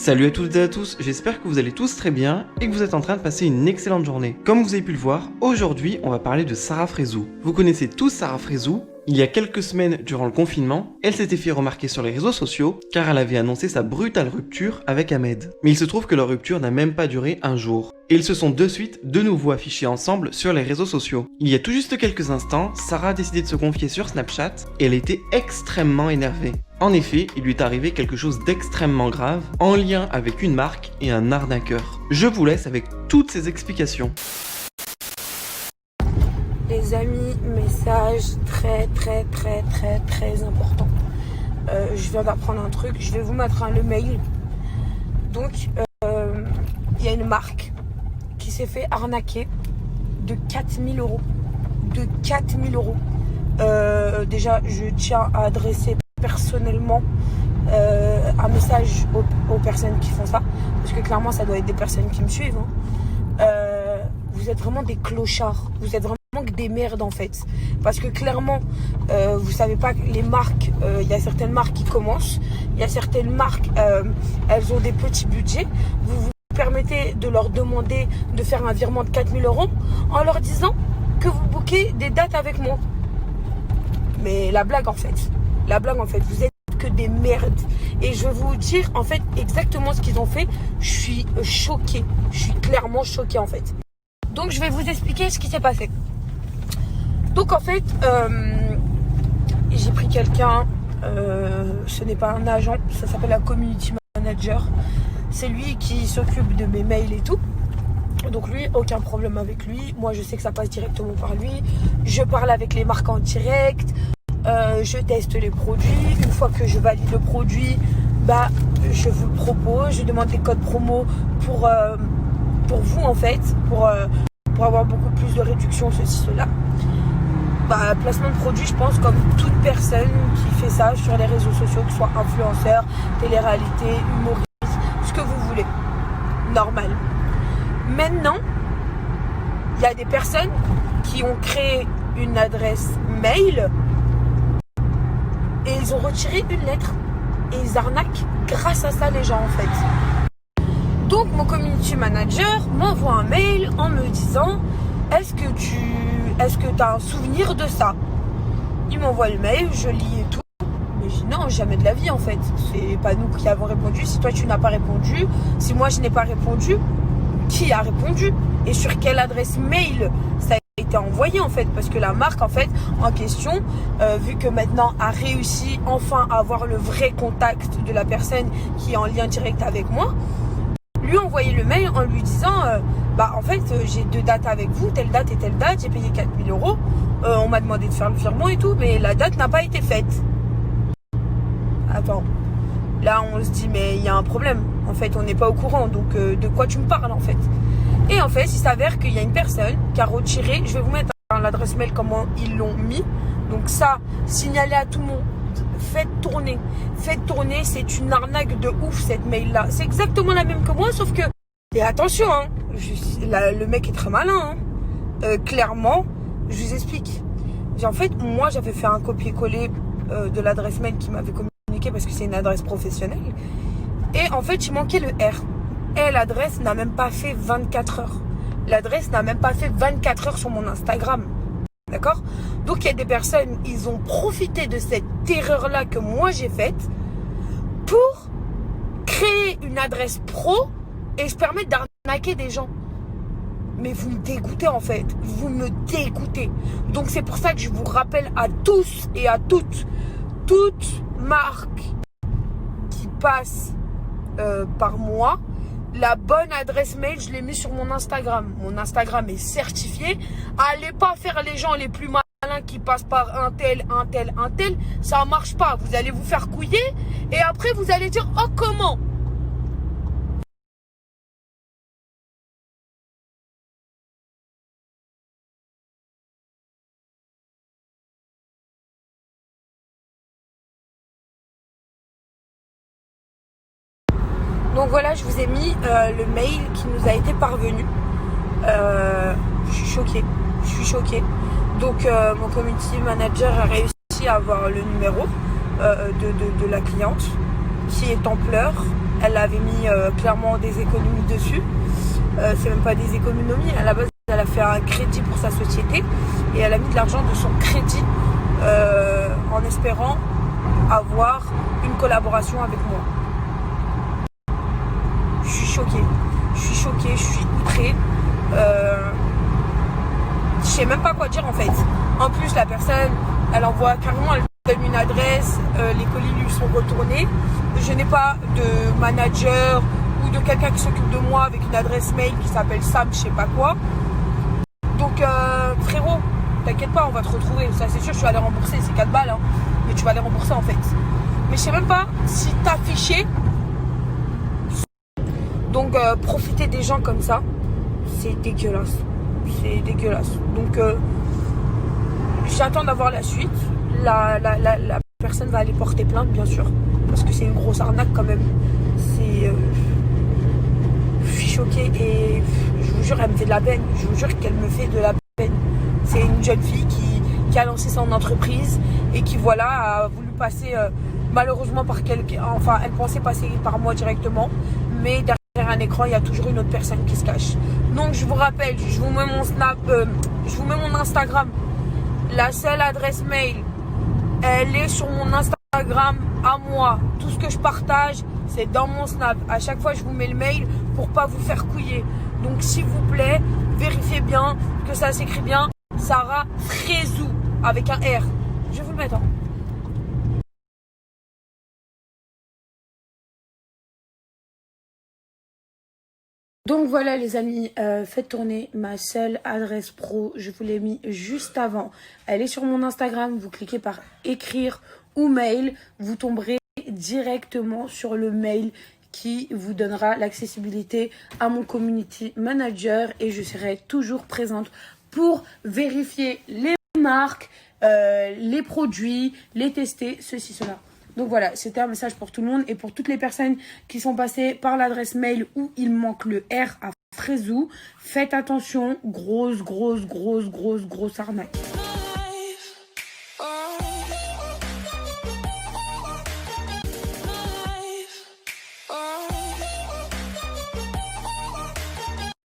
Salut à toutes et à tous, j'espère que vous allez tous très bien et que vous êtes en train de passer une excellente journée. Comme vous avez pu le voir, aujourd'hui on va parler de Sarah Frézou. Vous connaissez tous Sarah Frézou. Il y a quelques semaines, durant le confinement, elle s'était fait remarquer sur les réseaux sociaux car elle avait annoncé sa brutale rupture avec Ahmed. Mais il se trouve que leur rupture n'a même pas duré un jour. Et ils se sont de suite de nouveau affichés ensemble sur les réseaux sociaux. Il y a tout juste quelques instants, Sarah a décidé de se confier sur Snapchat et elle était extrêmement énervée. En effet, il lui est arrivé quelque chose d'extrêmement grave en lien avec une marque et un arnaqueur. Je vous laisse avec toutes ces explications. Les amis, message très important. Je viens d'apprendre un truc, je vais vous mettre le mail. Donc, il y a une marque qui s'est fait arnaquer de 4000 euros. De 4000 euros. Déjà, je tiens à adresser personnellement un message aux personnes qui font ça. Parce que clairement, ça doit être des personnes qui me suivent. Vous êtes vraiment des clochards. Vous êtes vraiment que des merdes en fait, parce que clairement vous savez pas que les marques, il y a certaines marques qui commencent, il y a certaines marques, elles ont des petits budgets, vous vous permettez de leur demander de faire un virement de 4000 euros en leur disant que vous bookez des dates avec moi. Mais la blague en fait, vous êtes que des merdes. Et je vais vous dire en fait exactement ce qu'ils ont fait. Je suis choquée, je suis clairement choquée en fait. Donc je vais vous expliquer ce qui s'est passé. Donc en fait, j'ai pris quelqu'un, ce n'est pas un agent, ça s'appelle un community manager. C'est lui qui s'occupe de mes mails et tout. Donc lui, aucun problème avec lui. Moi, je sais que ça passe directement par lui. Je parle avec les marques en direct. Je teste les produits. Une fois que je valide le produit, je vous le propose. Je demande des codes promo pour vous en fait, pour avoir beaucoup plus de réduction, ceci, cela. Placement de produit, je pense, comme toute personne qui fait ça sur les réseaux sociaux, que ce soit influenceur, télé-réalité, humoriste, ce que vous voulez. Normal. Maintenant, il y a des personnes qui ont créé une adresse mail et ils ont retiré une lettre. Et ils arnaquent grâce à ça les gens en fait. Donc mon community manager m'envoie un mail en me disant est-ce que tu as un souvenir de ça? Il m'envoie le mail, je lis et tout. Mais je dis non, jamais de la vie en fait. C'est pas nous qui avons répondu. Si toi tu n'as pas répondu, si moi je n'ai pas répondu, qui a répondu? Et sur quelle adresse mail ça a été envoyé en fait? Parce que la marque en fait en question, vu que maintenant a réussi enfin à avoir le vrai contact de la personne qui est en lien direct avec moi, lui envoyer le mail en lui disant en fait j'ai 2 dates avec vous, telle date et telle date, j'ai payé 4000 euros, on m'a demandé de faire le virement et tout, mais la date n'a pas été faite. Attends, là on se dit mais il y a un problème, en fait on n'est pas au courant, donc de quoi tu me parles en fait? Et en fait il s'avère qu'il y a une personne qui a retiré, je vais vous mettre l'adresse mail comment ils l'ont mis, donc ça, signalez à tout le monde. Faites tourner, c'est une arnaque de ouf cette mail là. C'est exactement la même que moi, sauf que, et attention le mec est très malin clairement, je vous explique. En fait moi j'avais fait un copier-coller de l'adresse mail qui m'avait communiqué parce que c'est une adresse professionnelle, et en fait il manquait le R, et l'adresse n'a même pas fait 24 heures. L'adresse n'a même pas fait 24 heures sur mon Instagram. D'accord? Donc il y a des personnes, ils ont profité de cette erreur-là que moi j'ai faite pour créer une adresse pro et se permettre d'arnaquer des gens. Mais vous me dégoûtez en fait, vous me dégoûtez. Donc c'est pour ça que je vous rappelle à tous et à toutes, toute marque qui passe par moi, la bonne adresse mail, je l'ai mis sur mon Instagram. Mon Instagram est certifié. Allez pas faire les gens les plus malins qui passent par un tel. Ça marche pas. Vous allez vous faire couiller et après vous allez dire oh comment? Donc voilà, je vous ai mis le mail qui nous a été parvenu. Je suis choquée. Donc mon community manager a réussi à avoir le numéro de la cliente qui est en pleurs. elle avait mis clairement des économies dessus. C'est même pas des économies, à la base elle a fait un crédit pour sa société et elle a mis de l'argent de son crédit en espérant avoir une collaboration avec moi. Je suis choquée, je suis outrée. Je sais même pas quoi dire en fait. En plus la personne, elle envoie carrément, elle donne une adresse, les colis lui sont retournés. Je n'ai pas de manager ou de quelqu'un qui s'occupe de moi avec une adresse mail qui s'appelle Sam, je sais pas quoi. Donc frérot, t'inquiète pas, on va te retrouver. Ça c'est sûr, je suis allée rembourser, c'est 4 balles, hein. Mais tu vas les rembourser en fait. Mais je sais même pas si t'as fiché. Donc profiter des gens comme ça, c'est dégueulasse. C'est dégueulasse. Donc j'attends d'avoir la suite. La personne va aller porter plainte bien sûr. Parce que c'est une grosse arnaque quand même. C'est... je suis choquée et je vous jure elle me fait de la peine. Je vous jure qu'elle me fait de la peine. C'est une jeune fille qui a lancé son entreprise et qui voilà a voulu passer malheureusement par quelqu'un. Enfin elle pensait passer par moi directement. Mais derrière un écran il y a toujours une autre personne qui se cache. Donc je vous rappelle, je vous mets mon snap, je vous mets mon Instagram. La seule adresse mail, elle est sur mon Instagram à moi. Tout ce que je partage, c'est dans mon snap. À chaque fois, je vous mets le mail pour pas vous faire couiller. Donc, s'il vous plaît, vérifiez bien que ça s'écrit bien. Sarah Frézou avec un R. Je vais vous le mettre. Hein. Donc voilà les amis, faites tourner ma seule adresse pro, je vous l'ai mis juste avant. Elle est sur mon Instagram, vous cliquez par écrire ou mail, vous tomberez directement sur le mail qui vous donnera l'accessibilité à mon community manager et je serai toujours présente pour vérifier les marques, les produits, les tester, ceci, cela. Donc voilà, c'était un message pour tout le monde et pour toutes les personnes qui sont passées par l'adresse mail où il manque le R à Frézou. Faites attention, grosse arnaque.